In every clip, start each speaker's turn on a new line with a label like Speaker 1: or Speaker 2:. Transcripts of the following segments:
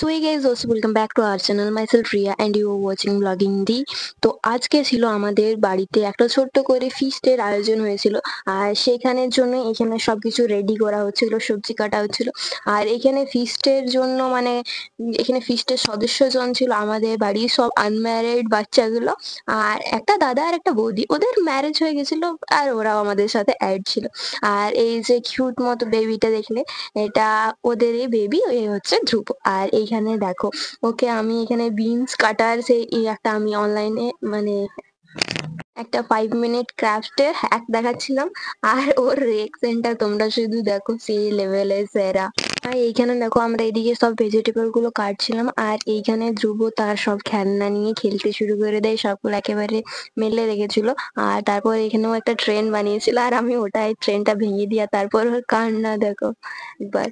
Speaker 1: So hey guys, also welcome back to our channel. Myself Riya and you are watching Vlogging D. তো আজকে ছিল আমাদের বাড়িতে একটা ছোট্ট করে ফিস্টের আয়োজন হয়েছিল। আর সেখানের জন্য এখানে সবকিছু রেডি করা হচ্ছিল, সবজি কাটা হচ্ছিল। আর এখানে ফিস্টের জন্য মানে এখানে ফিস্টের সদস্যজন ছিল আমাদের বাড়ির সব আনম্যারিড বাচ্চাগুলো, আর একটা দাদা আর একটা বৌদি, ওদের ম্যারেজ হয়ে গেছিল আর ওরাও আমাদের সাথে অ্যাড ছিল। আর এই যে কিউট মতো বেবিটা দেখলে, এটা ওদেরই বেবি, এ হচ্ছে ধ্রুব। আর এইখানে দেখো, ওকে আমি এখানে বিনস কাটার সেই একটা আমি অনলাইনে মানে একটা 5 মিনিট ক্রাফটের হ্যাক দেখাচ্ছিলাম। আর ওর রিয়েকশনটা তোমরা শুধু দেখো, সেই লেভেলের সেরা। আর এইখানে দেখো আমরা এদিকে সব ভেজিটেবল গুলো কাটছিলাম, আর এইখানে ধ্রুব তার সব খেলনা নিয়ে খেলতে শুরু করে দেয়, সবগুলো একেবারে মেলে রেখেছিল। আর তারপর এখানেও একটা ট্রেন বানিয়েছিল, আর আমি ওটাই ট্রেনটা ভেঙে দিয়া তারপর ওর কান্না দেখো একবার।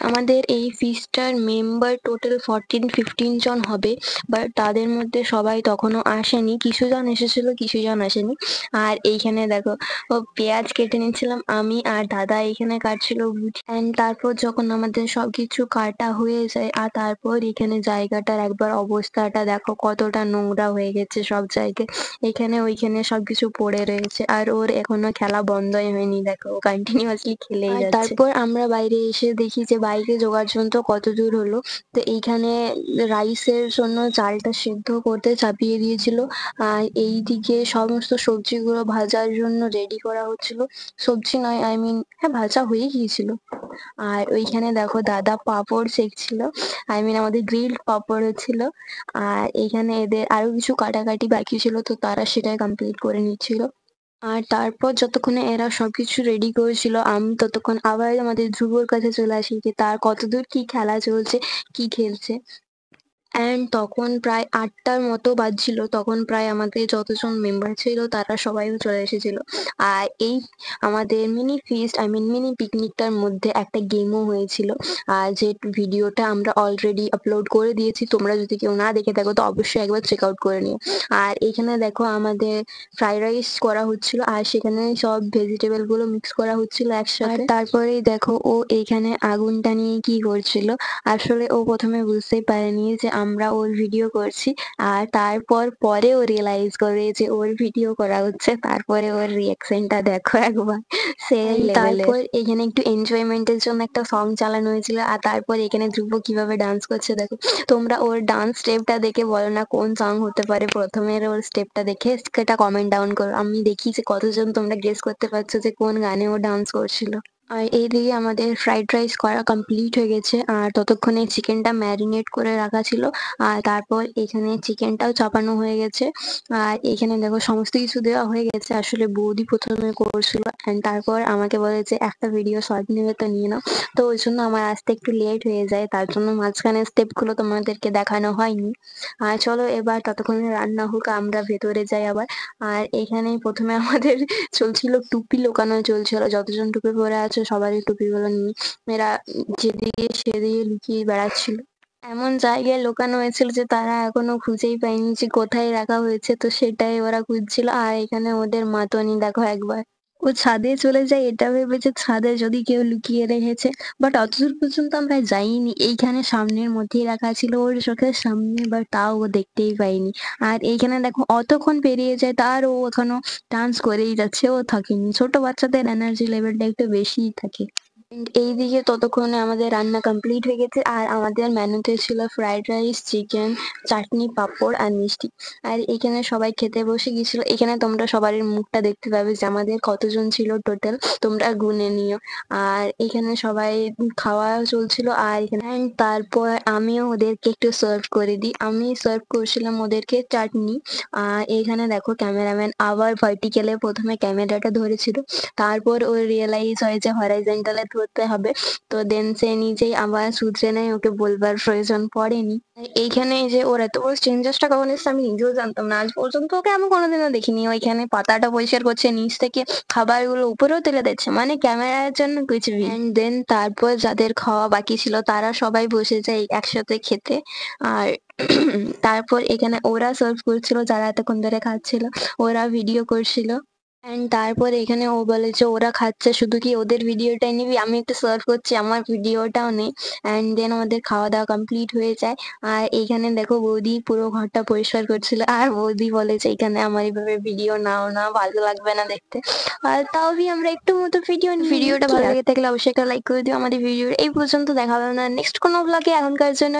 Speaker 1: আমাদের এই ফিস্টটার মেম্বার টোটাল 14-15 জন হবে, বাট তাদের মধ্যে সবাই তখনও আসেনি, কিছু জন এসেছিল কিছু জন আসেনি। আর এইখানে দেখো, ও পেঁয়াজ কেটে নিচ্ছিলাম আমি, আর দাদা এইখানে কাটছিল বুঝি। অ্যান্ড তারপর যখন আমাদের সবকিছু কাটা হয়ে যায়, আর তারপর এখানে জায়গাটার একবার অবস্থাটা দেখো, কতটা নোংরা হয়ে গেছে সব জায়গায়, এখানে ওইখানে সবকিছু পড়ে রয়েছে। আর ওর এখনো খেলা বন্ধই হয়নি, দেখো ও কন্টিনিউয়াসলি খেলেই যাচ্ছে। তারপর আমরা বাইরে এসে দেখি যে বাইকে যোগার জন্য কত দূর হলো। তো এইখানে রাইসের জন্য চালটা সেদ্ধ করতে চাপিয়ে দিয়েছিল, আর এইদিকে সমস্ত সবজিগুলো ভাজার জন্য রেডি করা হচ্ছিল। সবজি নয়, আই মিন হ্যাঁ, ভাজা হয়ে গিয়েছিল। আর ওইখানে দেখো দাদা পাঁপড় সেঁকছিল, আই মিন আমাদের গ্রিলড পাঁপড় হচ্ছিল। আর এইখানে এদের আরো কিছু কাটাকাটি বাকি ছিল, তো তারা সেটাই কমপ্লিট করে নিচ্ছিল। আর তারপর যতক্ষণে এরা সবকিছু রেডি করেছিল, আমি ততক্ষণ আবার আমাদের ধ্রুবর কাছে চলে আসি যে তার কতদূর কি খেলা চলছে, কি খেলছে। অ্যান্ড তখন প্রায় 8টার মতো বাজছিল, তখন প্রায় আমাদের যতজন মেম্বার ছিল তারা সবাই চলে এসেছিল। আর এই আমাদের mini feast, I mean mini পিকনিকটার মধ্যে একটা গেমও হয়েছিল, আর যে ভিডিওটা আমরা অলরেডি আপলোড করে দিয়েছি, তোমরা যদি কেউ না দেখে থাকো তো অবশ্যই একবার চেক আউট করে নিও। আর এখানে দেখো আমাদের ফ্রাইড রাইস করা হচ্ছিল, আর সেখানে সব ভেজিটেবল গুলো মিক্স করা হচ্ছিল একসাথে। তারপরেই দেখো ও এইখানে আগুনটা নিয়ে কি করছিল, আসলে ও প্রথমে বুঝতেই পারেনি যে আমরা ওর ভিডিও করছি, আর তারপর পরে ও রিয়েলাইজ করে যে ওর ভিডিও করা হচ্ছে। তারপরে ওর রিয়াকশনটা দেখো একবার, সেই লেভেলের। তারপর এখানে একটু এনজয়মেন্টের জন্য একটা সং চালানো হয়েছিল, আর তারপর এখানে ধ্রুব কিভাবে ডান্স করছে দেখো। তোমরা ওর ডান্স স্টেপটা দেখে বলো না কোন সং হতে পারে প্রথমের, ওর স্টেপটা দেখে সেটা কমেন্ট ডাউন করো। আমি দেখি যে কতজন তোমরা গেস করতে পারছো যে কোন গানে ও ডান্স করছিল। আর এইদিকে আমাদের ফ্রাইড রাইস করা কমপ্লিট হয়ে গেছে, আর ততক্ষণে চিকেনটা ম্যারিনেট করে রাখা ছিল। আর তারপর এখানে চিকেনটাও চাপানো হয়ে গেছে। আর এখানে দেখো সমস্ত কিছু দেওয়া হয়ে গেছে, আসলে বৌদি প্রথমে করছিল, অ্যান্ড তারপর আমাকে বলে যে একটা ভিডিও শর্ট নেবে তো নিয়ে নাও। তো ওই জন্য আমার আসতে একটু লেট হয়ে যায়, তার জন্য মাঝখানে স্টেপগুলো তোমাদেরকে দেখানো হয়নি। আর চলো এবার ততক্ষণে রান্না হোক, আমরা ভেতরে যাই আবার। আর এখানে প্রথমে আমাদের চলছিল টুপি লুকানো চলছিল, যতজন টুপি পরে আছে সবারই টুপিগুলো নিয়ে এরা যেদিকে সেদিকে লুকিয়ে বেড়াচ্ছিল। এমন জায়গায় লুকানো হয়েছিল যে তারা এখনো খুঁজেই পায়নি যে কোথায় রাখা হয়েছে, তো সেটাই ওরা খুঁজছিল। আর এখানে ওদের মাতনি দেখো একবার, ও ছাদে চলে যায় এটা ভেবে যে ছাদে যদি কেউ লুকিয়ে রেখেছে, বাট অতদূর পর্যন্ত আমরা যাইনি, এইখানে সামনের মধ্যেই রাখা ছিল ওর চোখের সামনে, বাট তাও ও দেখতেই পাইনি। আর এইখানে দেখো অতক্ষণ পেরিয়ে যায়, তার ও এখনো ডান্স করেই যাচ্ছে, ও থাকেনি। ছোট বাচ্চাদের এনার্জি লেভেলটা একটু বেশিই থাকে। এইদিকে ততক্ষণে আমাদের রান্না কমপ্লিট হয়ে গেছে, আর আমাদের মেনুতে ছিল ফ্রাইড রাইস, চিকেন, চাটনি, পাঁপড় আর মিষ্টি। আর এখানে সবাই খেতে বসে গেছিল। এখানে তোমরা সবারই মুখটা দেখতে পাবে যে আমাদের কতজন ছিল টোটাল, তোমরা গুনে নিও। আর এখানে সবাই খাওয়া চলছিল, আর এখানে and তারপর আমিও ওদেরকে একটু সার্ভ করে দিই, আমি সার্ভ করছিলাম ওদেরকে চাটনি। আর এখানে দেখো ক্যামেরাম্যান আবার ভার্টিক্যালে প্রথমে ক্যামেরাটা ধরেছিল, তারপর ওর রিয়েলাইজ হয় যে হরাইজন্টালে ধরতে হবে, তো দেন সে নিজেই আবার শুধরে নেয়, ওকে বলবার প্রয়োজন পড়েনি। এইখানে এই যে ওর এত বড় চেঞ্জেসটা কখন এসছে আমি নিজেও জানতাম না, আজ পর্যন্ত ওকে আমি কোনোদিনও দেখিনি। ওইখানে পাতাটা পরিষ্কার করছে, নিচ থেকে খাবারগুলো উপরেও তুলে দিচ্ছে, মানে ক্যামেরার জন্য কিছু। অ্যান্ড দেন তারপর যাদের খাওয়া বাকি ছিল তারা সবাই বসে যায় একসাথে খেতে। আর তারপর এখানে ওরা সার্ভ করছিল, যারা এতক্ষণ ধরে খাচ্ছিল ওরা ভিডিও করছিল। অ্যান্ড তারপরে এখানে ও বলে যে ওরা খাচ্ছে শুধু কি ওদের ভিডিওটাই নিবি, আমি একটু সার্ভ করছি, আমার ভিডিওটাও নে। অ্যান্ড দেন আমাদের খাওয়া দাওয়া কমপ্লিট হয়ে যায়। আর এইখানে দেখো বৌদি পুরো ঘরটা পরিষ্কার করছিল, আর বৌদি বলে যে এখানে আমার এইভাবে ভিডিও নাও না, ভালো লাগবে না দেখতে। আর তাও আমরা একটু মতো ভিডিও নিই। ভিডিওটা ভালো লেগে থাকলে অবশ্যই একটা লাইক করে দিও। আমাদের ভিডিও এই পর্যন্ত, দেখা হবে না নেক্সট কোনো ব্লগে। এখনকার জন্য